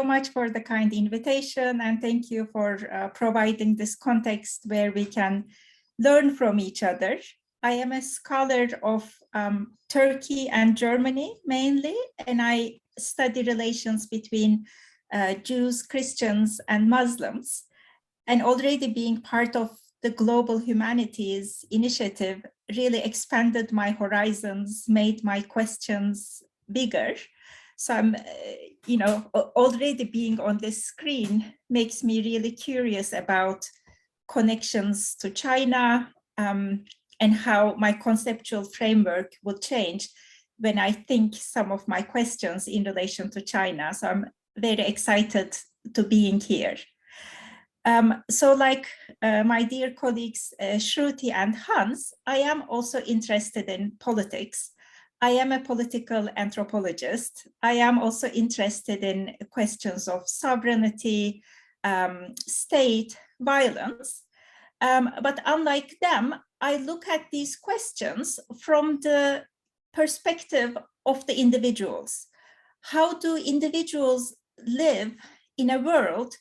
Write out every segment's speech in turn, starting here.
much for the kind invitation, and thank you for providing this context where we can learn from each other. I am a scholar of Turkey and Germany mainly, and I study relations between Jews, Christians, and Muslims. And already being part of the Global Humanities Initiative really expanded my horizons, made my questions bigger. So I'm, already being on this screen makes me really curious about connections to China and how my conceptual framework will change when I think some of my questions in relation to China. So I'm very excited to being here. So like my dear colleagues, Shruti and Hans, I am also interested in politics. I am a political anthropologist. I am also interested in questions of sovereignty, state, violence. But unlike them, I look at these questions from the perspective of the individuals. How do individuals live in a world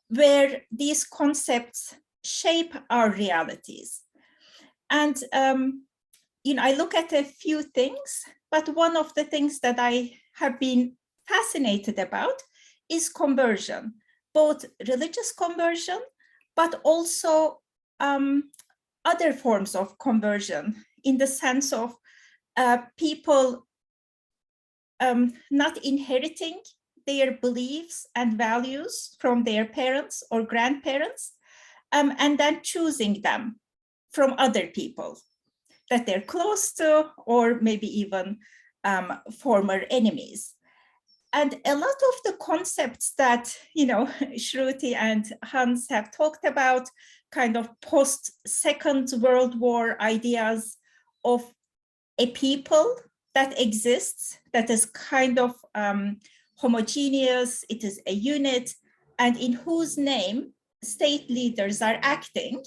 where these concepts shape our realities? And I look at a few things, but one of the things that I have been fascinated about is conversion, both religious conversion, but also other forms of conversion, in the sense of people not inheriting their beliefs and values from their parents or grandparents, and then choosing them from other people that they're close to, or maybe even former enemies. And a lot of the concepts that, Shruti and Hans have talked about, kind of post-Second World War ideas of a people that exists, that is kind of homogeneous, it is a unit, and in whose name state leaders are acting.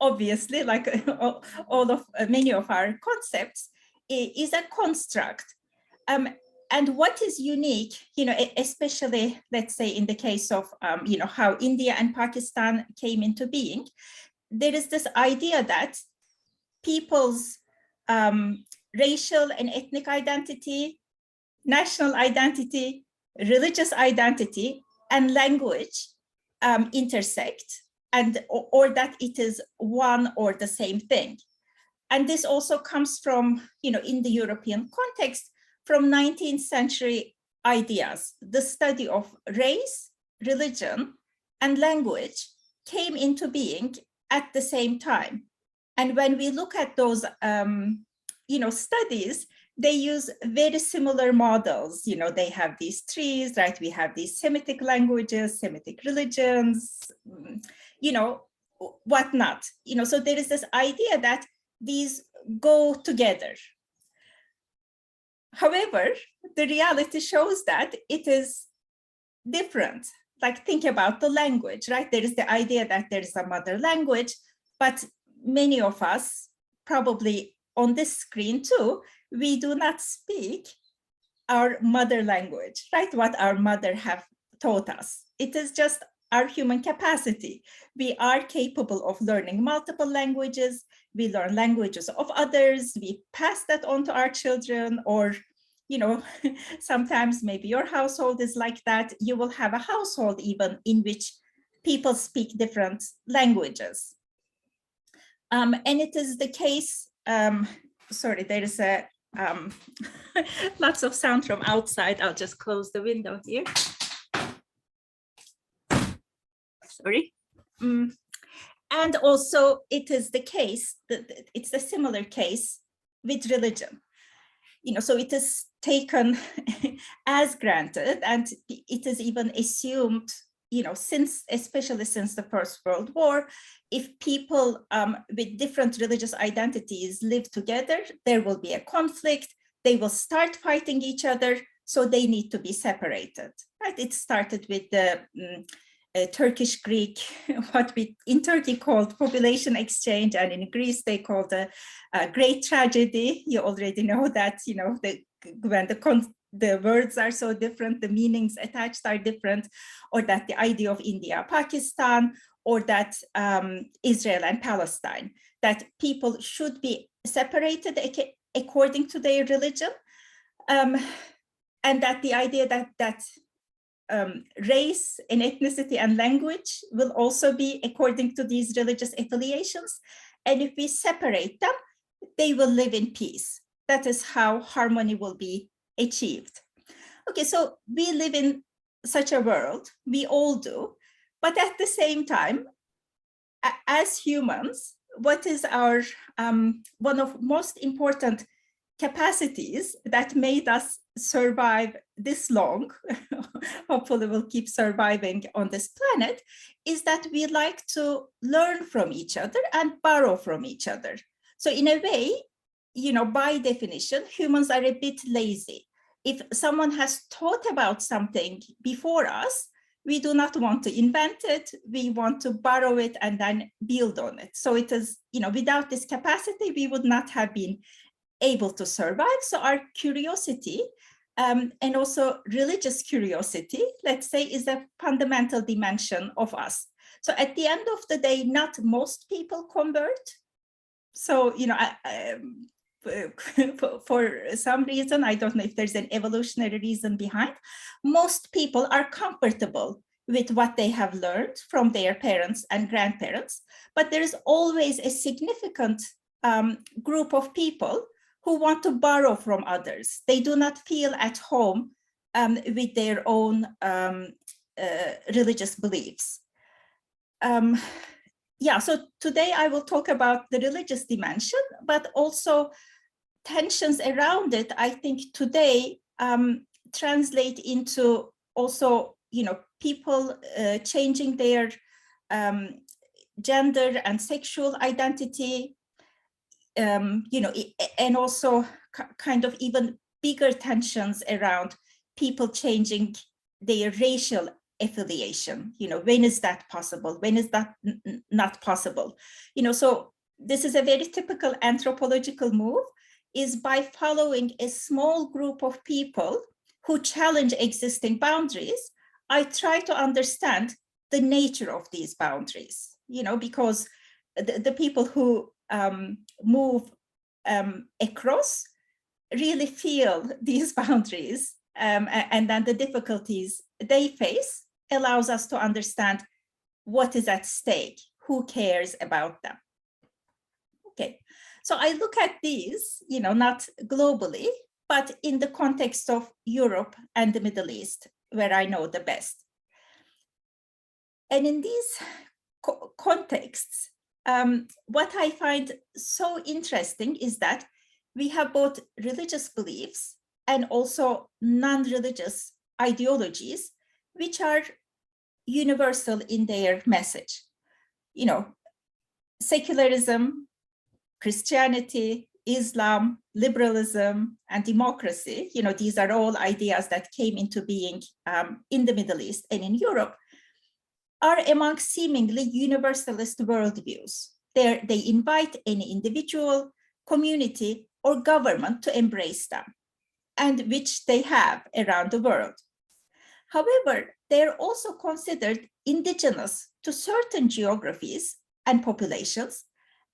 Obviously, like many of our concepts, is a construct. And what is unique, especially, let's say, in the case of, how India and Pakistan came into being, there is this idea that people's racial and ethnic identity, national identity, religious identity, and language intersect, and or that it is one or the same thing. And this also comes from, in the European context, from 19th century ideas. The study of race, religion, and language came into being at the same time. And when we look at those, studies, they use very similar models. They have these trees, right? We have these Semitic languages, Semitic religions, whatnot. So there is this idea that these go together. However, the reality shows that it is different. Like, think about the language, right? There is the idea that there is a mother language, but many of us, probably on this screen too, we do not speak our mother language, right? What our mother have taught us. It is just our human capacity. We are capable of learning multiple languages. We learn languages of others. We pass that on to our children, or, sometimes maybe your household is like that. You will have a household even in which people speak different languages. And it is the case, sorry, there is a lots of sound from outside. I'll just close the window here. Sorry. And also it is the case that it's a similar case with religion. So it is taken as granted, and it is even assumed, especially since the First World War, if people with different religious identities live together, there will be a conflict. They will start fighting each other, so they need to be separated. Right? It started with the Turkish-Greek, what we in Turkey called population exchange, and in Greece they called a great tragedy. You already know that, when the the words are so different, the meanings attached are different, or that the idea of India, Pakistan, or that Israel and Palestine, that people should be separated according to their religion, and that the idea that race and ethnicity and language will also be according to these religious affiliations. And if we separate them, they will live in peace. That is how harmony will be achieved. Okay, so we live in such a world, we all do, but at the same time, as humans, what is our one of most important capacities that made us survive this long, hopefully we'll keep surviving on this planet, is that we like to learn from each other and borrow from each other. So in a way, you know, by definition, humans are a bit lazy. If someone has thought about something before us, we do not want to invent it, we want to borrow it and then build on it. So it is, you know, without this capacity, we would not have been able to survive. So our curiosity, and also religious curiosity, let's say, is a fundamental dimension of us. So at the end of the day, not most people convert. So, you know, for some reason, I don't know if there's an evolutionary reason behind, most people are comfortable with what they have learned from their parents and grandparents, but there is always a significant group of people who want to borrow from others. They do not feel at home with their own religious beliefs. Yeah, so today I will talk about the religious dimension, but also tensions around it, I think today translate into also, you know, people changing their gender and sexual identity, you know, and also kind of even bigger tensions around people changing their racial affiliation. You know, when is that possible? When is that not possible? You know, so this is a very typical anthropological move, is by following a small group of people who challenge existing boundaries, I try to understand the nature of these boundaries, you know, because the people who move across really feel these boundaries, and then the difficulties they face allows us to understand what is at stake, who cares about them. Okay, so I look at these, you know, not globally, but in the context of Europe and the Middle East, where I know the best. And in these contexts, what I find so interesting is that we have both religious beliefs and also non-religious ideologies, which are universal in their message. You know, secularism, Christianity, Islam, liberalism, and democracy, you know, these are all ideas that came into being in the Middle East and in Europe, are among seemingly universalist worldviews. They invite any individual, community, or government to embrace them, and which they have around the world. However, they are also considered indigenous to certain geographies and populations,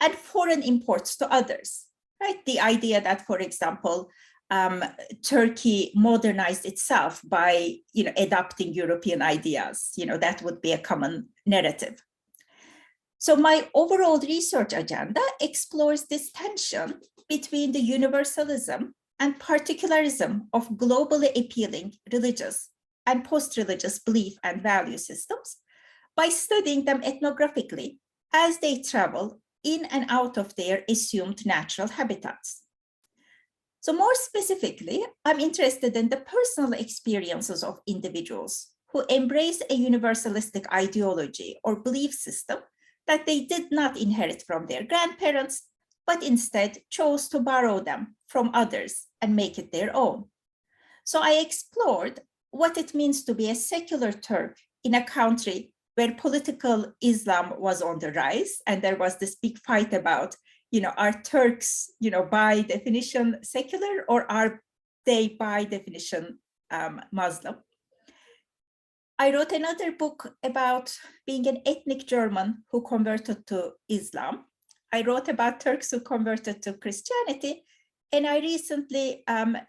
and foreign imports to others, right? The idea that, for example, Turkey modernized itself by, you know, adopting European ideas, you know, that would be a common narrative. So my overall research agenda explores this tension between the universalism and particularism of globally appealing religious and post-religious belief and value systems by studying them ethnographically as they travel in and out of their assumed natural habitats. So more specifically, I'm interested in the personal experiences of individuals who embrace a universalistic ideology or belief system that they did not inherit from their grandparents, but instead chose to borrow them from others and make it their own. So I explored what it means to be a secular Turk in a country where political Islam was on the rise, and there was this big fight about, you know, are Turks, you know, by definition secular, or are they by definition Muslim. I wrote another book about being an ethnic German who converted to Islam. I wrote about Turks who converted to Christianity, and I recently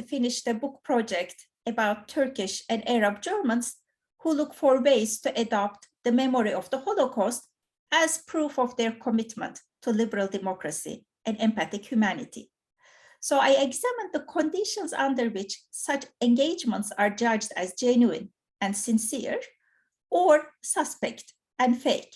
finished a book project about Turkish and Arab Germans who look for ways to adopt the memory of the Holocaust as proof of their commitment to liberal democracy and empathic humanity. So I examined the conditions under which such engagements are judged as genuine and sincere, or suspect and fake.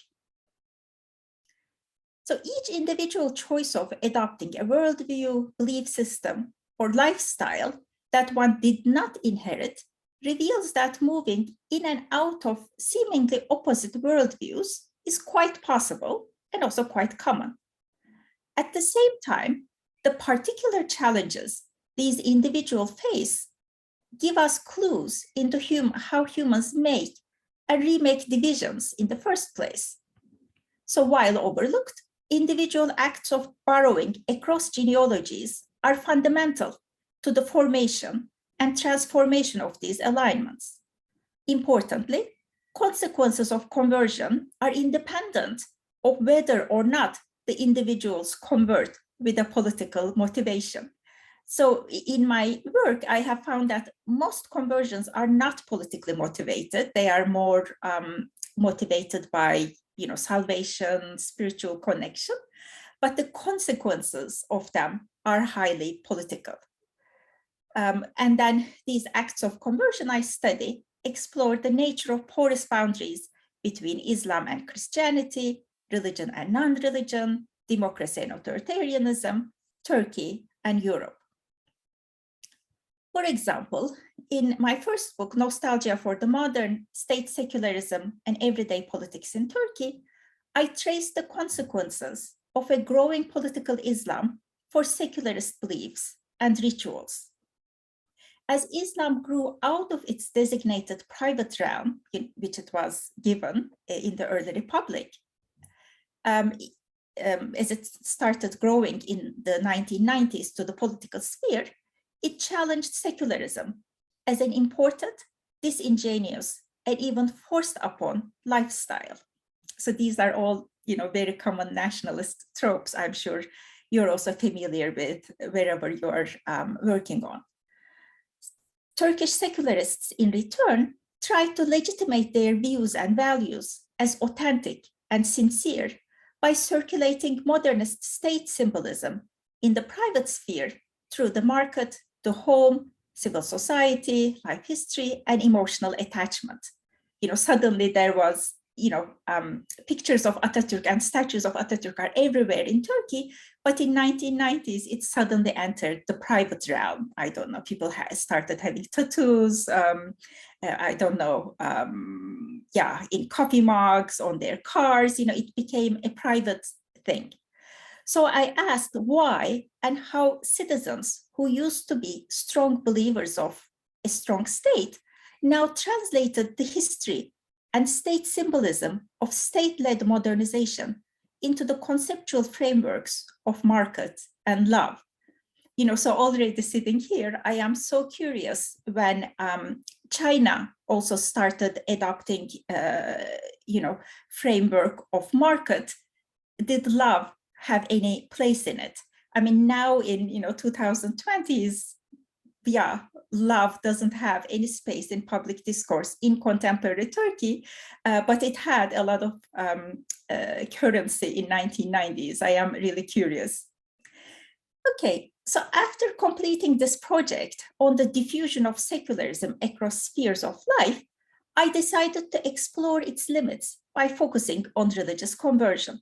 So each individual choice of adopting a worldview, belief system, or lifestyle that one did not inherit reveals that moving in and out of seemingly opposite worldviews is quite possible and also quite common. At the same time, the particular challenges these individuals face give us clues into how humans make and remake divisions in the first place. So while overlooked, individual acts of borrowing across genealogies are fundamental to the formation and transformation of these alignments. Importantly, consequences of conversion are independent of whether or not the individuals convert with a political motivation. So in my work, I have found that most conversions are not politically motivated. They are more motivated by, salvation, spiritual connection, but the consequences of them are highly political. And then these acts of conversion I study explore the nature of porous boundaries between Islam and Christianity, religion and non-religion, democracy and authoritarianism, Turkey and Europe. For example, in my first book, Nostalgia for the Modern, State Secularism and Everyday Politics in Turkey, I traced the consequences of a growing political Islam for secularist beliefs and rituals. As Islam grew out of its designated private realm, which it was given in the early republic, as it started growing in the 1990s to the political sphere, it challenged secularism as an important, disingenuous, and even forced upon lifestyle. So these are all, very common nationalist tropes I'm sure you're also familiar with wherever you're working on. Turkish secularists, in return, tried to legitimate their views and values as authentic and sincere by circulating modernist state symbolism in the private sphere through the market, the home, civil society, life history, and emotional attachment. Suddenly there was, pictures of Atatürk and statues of Atatürk are everywhere in Turkey, but in 1990s, it suddenly entered the private realm. I don't know, people started having tattoos, in coffee mugs, on their cars, it became a private thing. So I asked why and how citizens who used to be strong believers of a strong state now translated the history and state symbolism of state-led modernization into the conceptual frameworks of market and love. So already sitting here, I am so curious when China also started adopting, framework of market. Did love have any place in it? I mean, now in 2020s, love doesn't have any space in public discourse in contemporary Turkey, but it had a lot of currency in 1990s. I am really curious. Okay, so after completing this project on the diffusion of secularism across spheres of life, I decided to explore its limits by focusing on religious conversion.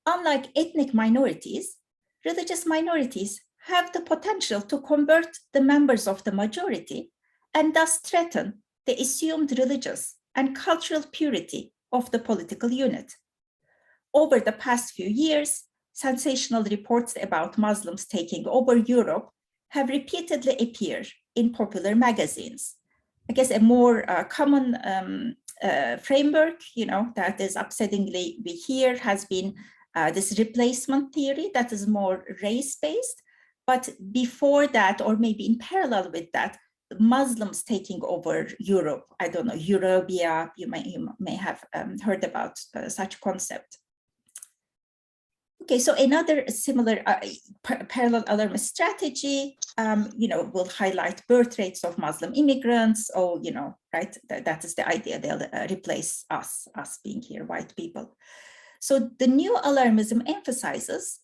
Unlike ethnic minorities, religious minorities have the potential to convert the members of the majority and thus threaten the assumed religious and cultural purity of the political unit. Over the past few years, sensational reports about Muslims taking over Europe have repeatedly appeared in popular magazines. I guess a more common framework, that is upsettingly we hear has been this replacement theory that is more race-based. But before that, or maybe in parallel with that, Muslims taking over Europe. I don't know, Eurobia, you may have heard about such concept. Okay, so another similar parallel alarmist strategy, will highlight birth rates of Muslim immigrants. Oh, right, that is the idea. They'll replace us being here, white people. So the new alarmism emphasizes,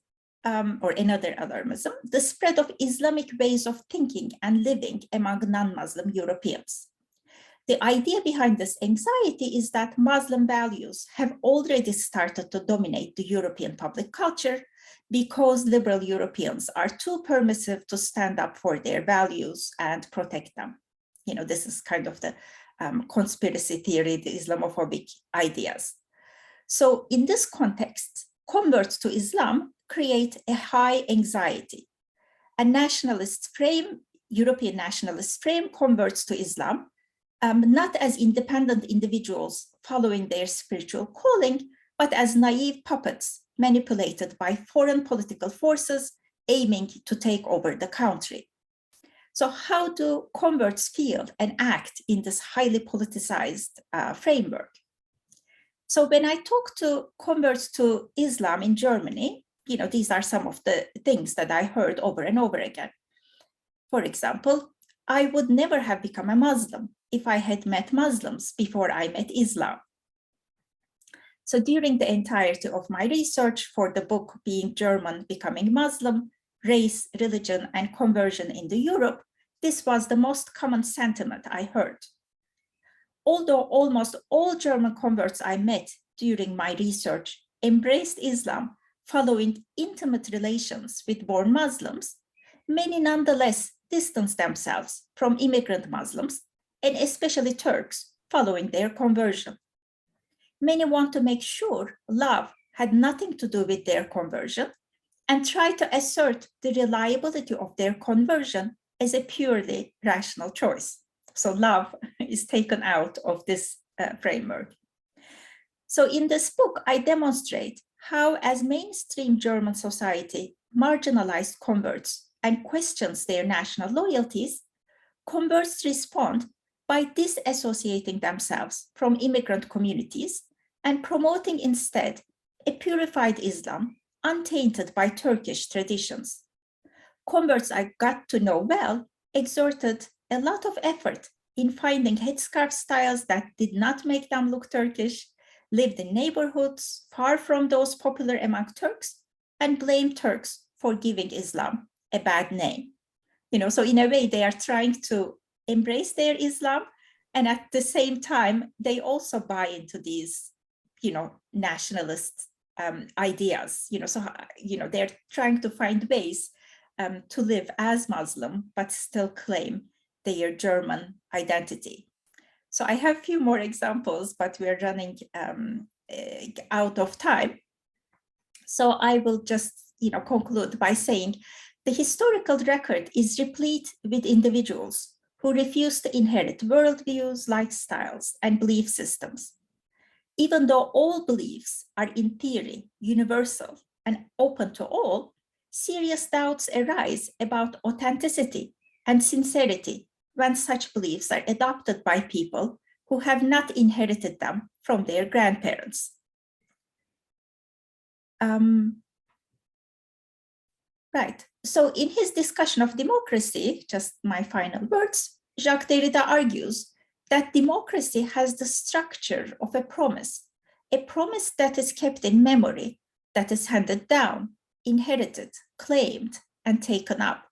or another alarmism, the spread of Islamic ways of thinking and living among non-Muslim Europeans. The idea behind this anxiety is that Muslim values have already started to dominate the European public culture because liberal Europeans are too permissive to stand up for their values and protect them. This is kind of the conspiracy theory, the Islamophobic ideas. So in this context, converts to Islam create a high anxiety. A nationalist frame, European nationalist frame, converts to Islam, not as independent individuals following their spiritual calling, but as naive puppets manipulated by foreign political forces aiming to take over the country. So how do converts feel and act in this highly politicized framework? So when I talk to converts to Islam in Germany, these are some of the things that I heard over and over again. For example, I would never have become a Muslim if I had met Muslims before I met Islam. So during the entirety of my research for the book Being German, Becoming Muslim, Race, Religion, and Conversion in the Europe, this was the most common sentiment I heard. Although almost all German converts I met during my research embraced Islam following intimate relations with born Muslims, many nonetheless distanced themselves from immigrant Muslims, and especially Turks, following their conversion. Many want to make sure love had nothing to do with their conversion and try to assert the reliability of their conversion as a purely rational choice. So love is taken out of this framework. So in this book, I demonstrate how, as mainstream German society marginalized converts and questions their national loyalties, converts respond by disassociating themselves from immigrant communities and promoting instead a purified Islam untainted by Turkish traditions. Converts I got to know well exerted a lot of effort in finding headscarf styles that did not make them look Turkish, lived in neighborhoods far from those popular among Turks, and blamed Turks for giving Islam a bad name. So in a way, they are trying to embrace their Islam, and at the same time, they also buy into these, nationalist ideas. So they're trying to find ways to live as Muslim, but still claim their German identity. So I have a few more examples, but we're running out of time. So I will just, conclude by saying the historical record is replete with individuals who refuse to inherit worldviews, lifestyles, and belief systems. Even though all beliefs are in theory universal and open to all, serious doubts arise about authenticity and sincerity when such beliefs are adopted by people who have not inherited them from their grandparents. Right. So in his discussion of democracy, just my final words, Jacques Derrida argues that democracy has the structure of a promise that is kept in memory, that is handed down, inherited, claimed, and taken up.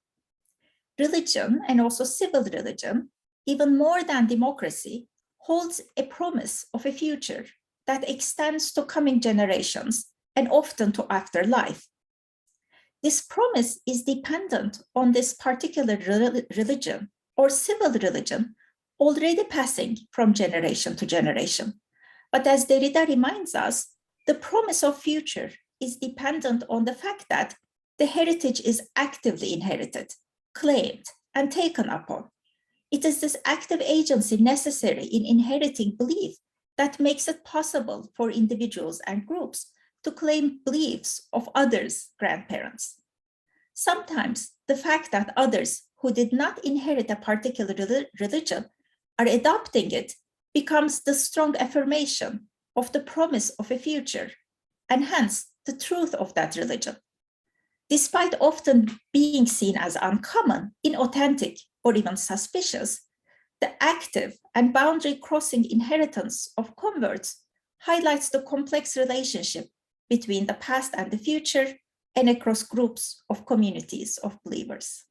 Religion, and also civil religion, even more than democracy, holds a promise of a future that extends to coming generations and often to afterlife. This promise is dependent on this particular religion or civil religion already passing from generation to generation. But as Derrida reminds us, the promise of future is dependent on the fact that the heritage is actively inherited, claimed, and taken upon. It is this active agency necessary in inheriting belief that makes it possible for individuals and groups to claim beliefs of others' grandparents. Sometimes the fact that others who did not inherit a particular religion are adopting it becomes the strong affirmation of the promise of a future, and hence the truth of that religion. Despite often being seen as uncommon, inauthentic, or even suspicious, the active and boundary-crossing inheritance of converts highlights the complex relationship between the past and the future and across groups of communities of believers.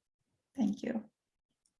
Thank you.